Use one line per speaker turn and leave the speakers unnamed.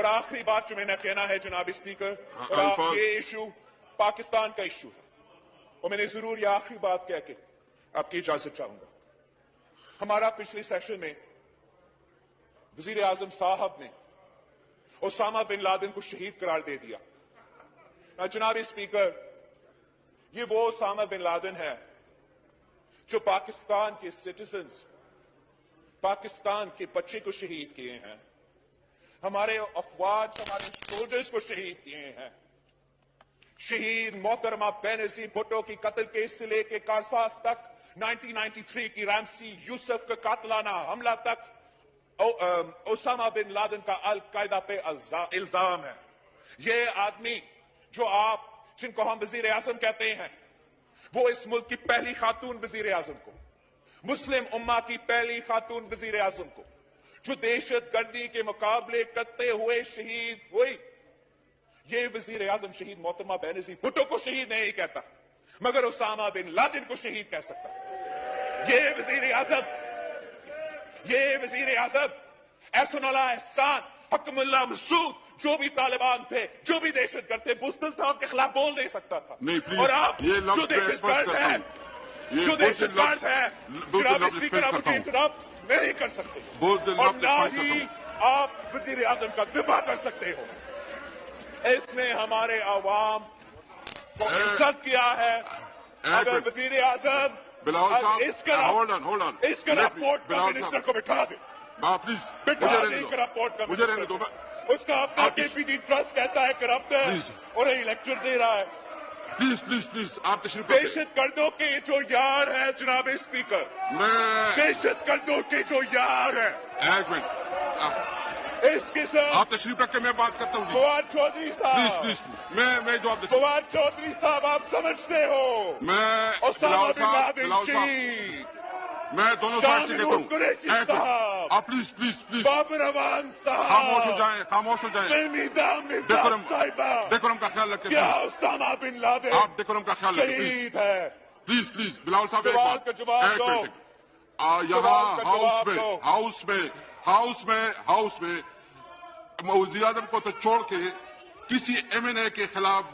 اور آخری بات جو میں نے کہنا ہے جناب اسپیکر، اور یہ ایشو پاکستان کا ایشو ہے، اور میں نے ضرور یہ آخری بات کہہ کے آپ کی اجازت چاہوں گا۔ ہمارا پچھلے سیشن میں وزیر اعظم صاحب نے اسامہ بن لادن کو شہید قرار دے دیا۔ جناب اسپیکر، یہ وہ اسامہ بن لادن ہے جو پاکستان کے سٹیزنز، پاکستان کے بچے کو شہید کیے ہیں، ہمارے افواج، ہمارے سولجرز کو شہید کیے ہیں۔ شہید محترمہ بینظیر بھٹو کی قتل کیس سے لے کے کارساز تک، 1993 کی رامسی یوسف کا قاتلانہ حملہ تک، اسامہ بن لادن کا القاعدہ پہ الزام ہے۔ یہ آدمی جو آپ جن کو ہم وزیر اعظم کہتے ہیں، وہ اس ملک کی پہلی خاتون وزیر اعظم کو، مسلم امہ کی پہلی خاتون وزیر اعظم کو، جو دہشت گردی کے مقابلے کرتے ہوئے شہید ہوئی، یہ وزیر اعظم شہید محترمہ بینظیر بھٹو کو شہید نہیں کہتا، مگر اسامہ بن لادن کو شہید کہہ سکتا ہے۔ یہ وزیر اعظم احسن اللہ احسان، حکم اللہ مسعود، جو بھی طالبان تھے، جو بھی دہشت گرد تھے، بزدل تھا، ان کے خلاف بول نہیں سکتا تھا۔ اور آپ جو دہشت گرد ہے، جناب اسپیکر، آپ مجھے انٹرپٹ نہیں کر سکتے، اور نہ ہی آپ وزیر اعظم کا دفاع کر سکتے ہو۔ اس نے ہمارے عوام کو انسلٹ کیا ہے۔ اگر وزیر اعظم اس کا رپورٹ کا منسٹر کو بٹھا دے، بٹھا دے رپورٹ کا منسٹر، اس کا اپنا کے پی ٹی ٹرسٹ کہتا ہے کرپٹ ہے اور یہ لیکچر دے رہا ہے۔
پلیز آپ تشریف
دہشت گردوں کے جو یار ہے جناب اسپیکر، دہشت گردوں کے جو یار ہے،
ایک منٹ
اس قسم
آپ تشریف رکھ کے میں بات کرتا ہوں۔
فواد چودھری صاحب،
پلیز میں جواب دیتا ہوں۔
فواد چودھری صاحب، آپ سمجھتے ہو
میں
اسامہ بن لادن شہید،
میں دونوں سائڈ سے کہتا ہوں،
قریشی صاحب،
آپ پلیز
بابر امان صاحب،
خاموش ہو جائیں، ڈیکورم کا خیال رکھیں۔
کیا اسامہ بن لادن
آپ ڈیکورم کا خیال رکھیں
شہید ہے؟
پلیز بلاول صاحب،
سوال کا جواب دو۔
یہاں ہاؤس میں وزیر اعظم کو تو چھوڑ کے کسی ایم این اے کے خلاف